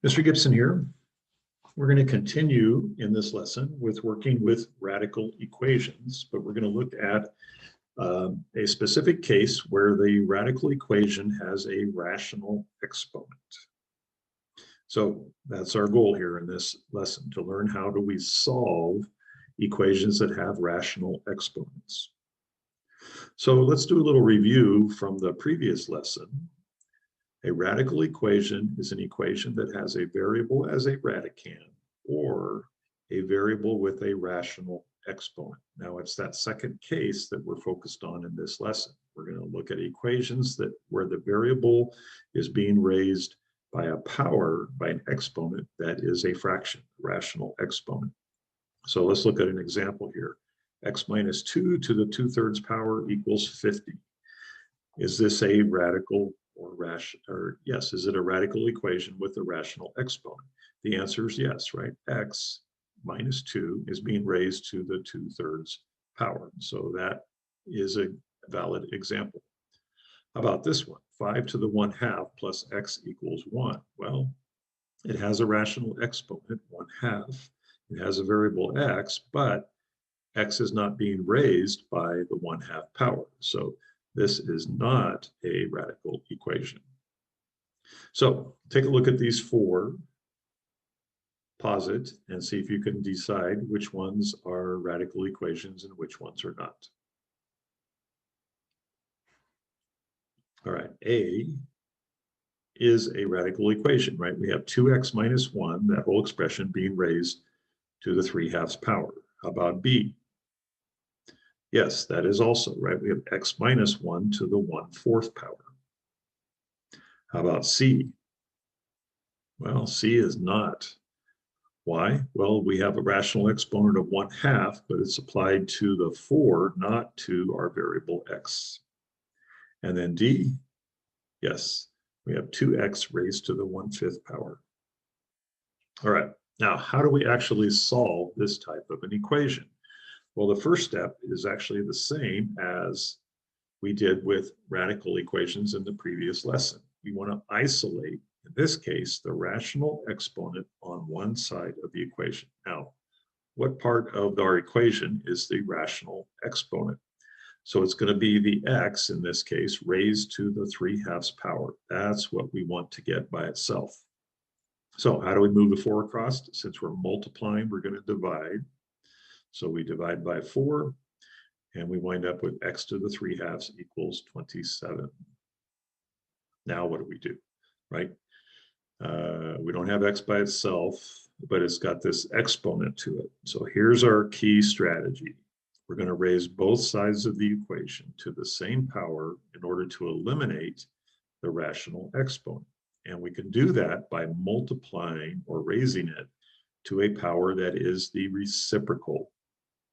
Mr. Gibson here. We're going to continue in this lesson with working with radical equations, but we're going to look at a specific case where the radical equation has a rational exponent. So that's our goal here in this lesson, to learn how do we solve equations that have rational exponents. So let's do a little review from the previous lesson. A radical equation is an equation that has a variable as a radicand or a variable with a rational exponent. Now it's that second case that we're focused on in this lesson. We're going to look at equations where the variable is being raised by a power, by an exponent that is a fraction, rational exponent. So let's look at an example here. X minus 2 to the 2/3 power equals 50. Is this a radical yes, is it a radical equation with a rational exponent? The answer is yes, right? X minus 2 is being raised to the 2/3 power. So that is a valid example. How about this one? 5 to the 1/2 plus x equals 1. Well, it has a rational exponent, 1/2. It has a variable x, but x is not being raised by the 1/2 power. So this is not a radical equation. So take a look at these four, pause it, and see if you can decide which ones are radical equations and which ones are not. All right, A is a radical equation, right? We have 2x minus 1, that whole expression being raised to the 3/2 power. How about B? Yes, that is also right. We have x minus 1 to the 1/4 power. How about C? Well, C is not. Why? Well, we have a rational exponent of 1/2, but it's applied to the 4, not to our variable x. And then D, yes, we have 2x raised to the 1/5 power. All right, now how do we actually solve this type of an equation? Well, the first step is actually the same as we did with radical equations in the previous lesson. We want to isolate, in this case, the rational exponent on one side of the equation. Now, what part of our equation is the rational exponent? So it's going to be the x, in this case, raised to the 3/2 power. That's what we want to get by itself. So how do we move the 4 across? Since we're multiplying, we're going to divide. So we divide by 4, and we wind up with x to the 3/2 equals 27. Now what do? Right? We don't have x by itself, but it's got this exponent to it. So here's our key strategy. We're going to raise both sides of the equation to the same power in order to eliminate the rational exponent. And we can do that by multiplying or raising it to a power that is the reciprocal.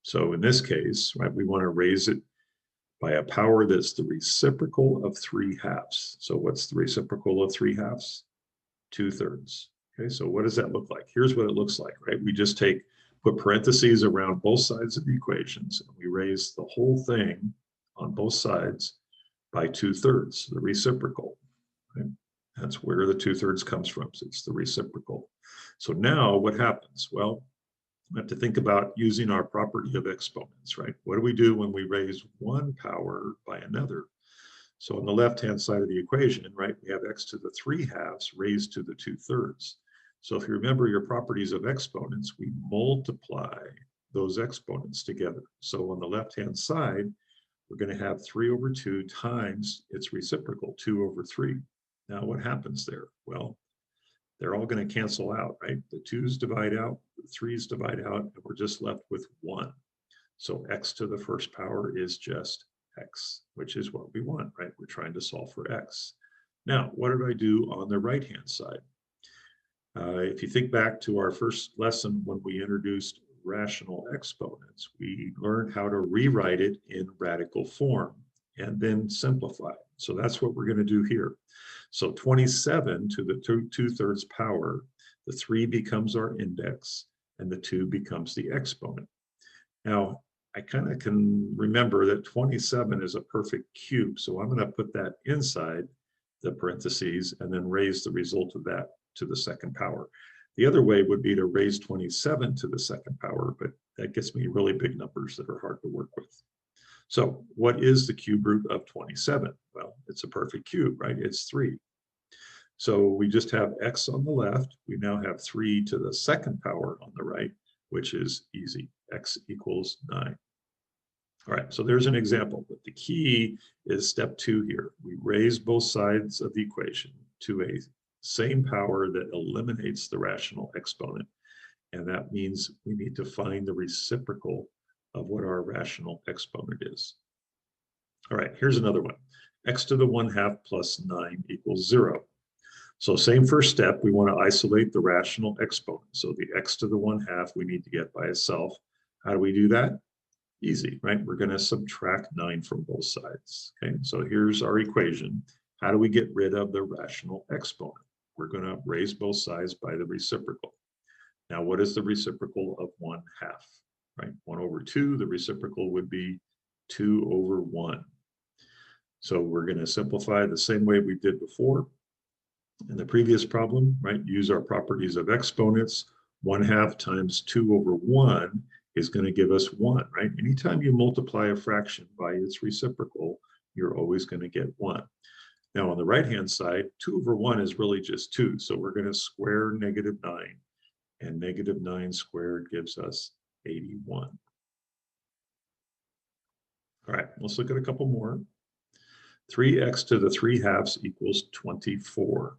So in this case, right, we want to raise it by a power that's the reciprocal of 3/2. So what's the reciprocal of 3/2? 2/3. Okay, so what does that look like? Here's what it looks like, right? We just put parentheses around both sides of the equations, and we raise the whole thing on both sides by 2/3, the reciprocal. Right? That's where the 2/3 comes from. So it's the reciprocal. So now what happens? Well, we have to think about using our property of exponents, right? What do we do when we raise one power by another? So on the left-hand side of the equation, right, we have x to the 3/2 raised to the 2/3. So if you remember your properties of exponents, we multiply those exponents together. So on the left-hand side, we're going to have 3/2 times its reciprocal, 2/3. Now what happens there? Well, they're all going to cancel out, right? The 2's divide out, the 3's divide out, and we're just left with 1. So x to the 1st power is just x, which is what we want, right? We're trying to solve for x. Now, what did I do on the right-hand side? If you think back to our first lesson when we introduced rational exponents, we learned how to rewrite it in radical form and then simplify. So that's what we're going to do here. So 27 to the 2/3 power, the 3 becomes our index, and the 2 becomes the exponent. Now, I kind of can remember that 27 is a perfect cube, so I'm going to put that inside the parentheses, and then raise the result of that to the second power. The other way would be to raise 27 to the second power, but that gets me really big numbers that are hard to work with. So what is the cube root of 27? Well, it's a perfect cube, right? It's 3. So we just have x on the left. We now have 3 to the second power on the right, which is easy. X equals 9. All right, so there's an example, but the key is step 2 here. We raise both sides of the equation to a same power that eliminates the rational exponent. And that means we need to find the reciprocal of what our rational exponent is. All right, here's another one. X to the 1/2 plus 9 equals 0. So same first step, we want to isolate the rational exponent. So the x to the 1/2 we need to get by itself. How do we do that? Easy, right? We're going to subtract 9 from both sides. Okay, so here's our equation. How do we get rid of the rational exponent? We're going to raise both sides by the reciprocal. Now, what is the reciprocal of 1/2? Right? 1 over 2, the reciprocal would be 2 over 1. So we're going to simplify the same way we did before in the previous problem, right? Use our properties of exponents. 1/2 times 2 over 1 is going to give us 1, right? Anytime you multiply a fraction by its reciprocal, you're always going to get 1. Now on the right-hand side, 2 over 1 is really just 2. So we're going to square -9. And -9 squared gives us 81. All right, let's look at a couple more. 3x to the 3/2 equals 24.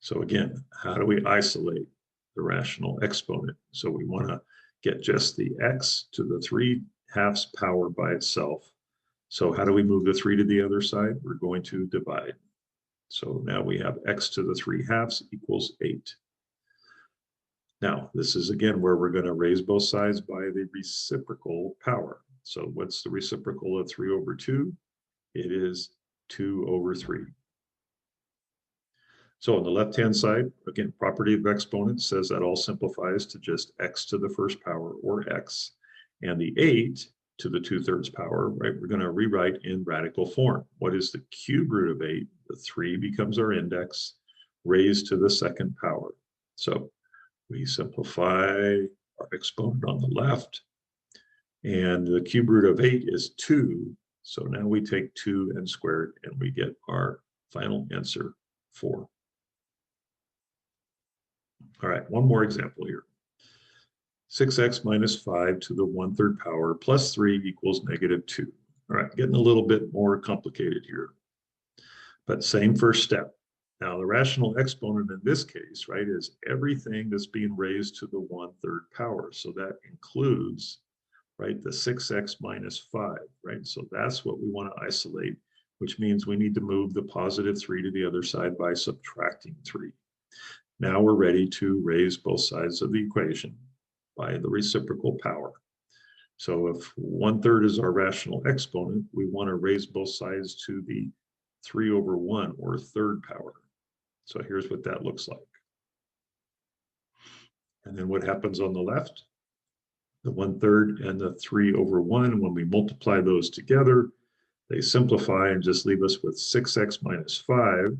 So again, how do we isolate the rational exponent? So we want to get just the x to the 3/2 power by itself. So how do we move the 3 to the other side? We're going to divide. So now we have x to the 3/2 equals 8. Now, this is again where we're going to raise both sides by the reciprocal power. So what's the reciprocal of 3 over 2? It is 2 over 3. So on the left-hand side, again, property of exponents says that all simplifies to just x to the first power, or x. And the 8 to the 2/3 power, right, we're going to rewrite in radical form. What is the cube root of 8? The 3 becomes our index, raised to the second power. So we simplify our exponent on the left, and the cube root of 8 is 2. So now we take 2 and square it, and we get our final answer, 4. All right, one more example here. 6x minus 5 to the 1/3 power plus 3 equals -2. All right, getting a little bit more complicated here, but same first step. Now, the rational exponent in this case, right, is everything that's being raised to the 1/3 power. So that includes, right, the 6x minus 5, right? So that's what we want to isolate, which means we need to move the positive 3 to the other side by subtracting 3. Now we're ready to raise both sides of the equation by the reciprocal power. So if 1/3 is our rational exponent, we want to raise both sides to the 3 over 1, or third power. So here's what that looks like. And then what happens on the left? The 1/3 and the 3 over 1, when we multiply those together, they simplify and just leave us with 6x minus 5.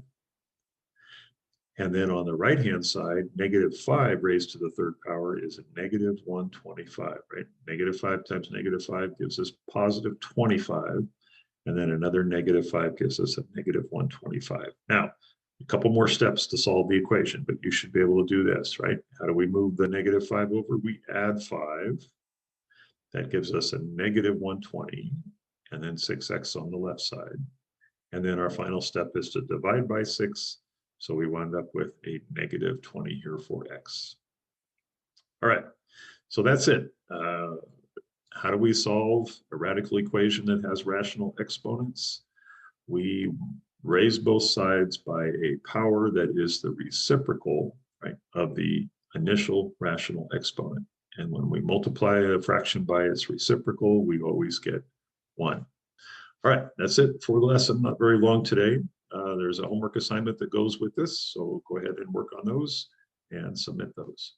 And then on the right-hand side, -5 raised to the third power is a -125, right? -5 times -5 gives us positive 25. And then another -5 gives us a -125. Now, a couple more steps to solve the equation, but you should be able to do this, right? How do we move the -5 over? We add 5. That gives us a -120, and then 6x on the left side. And then our final step is to divide by 6. So we wind up with a -20 here for x. All right, so that's it. How do we solve a radical equation that has rational exponents? We raise both sides by a power that is the reciprocal, right, of the initial rational exponent. And when we multiply a fraction by its reciprocal, we always get 1. All right, that's it for the lesson. Not very long today. There's a homework assignment that goes with this, so go ahead and work on those and submit those.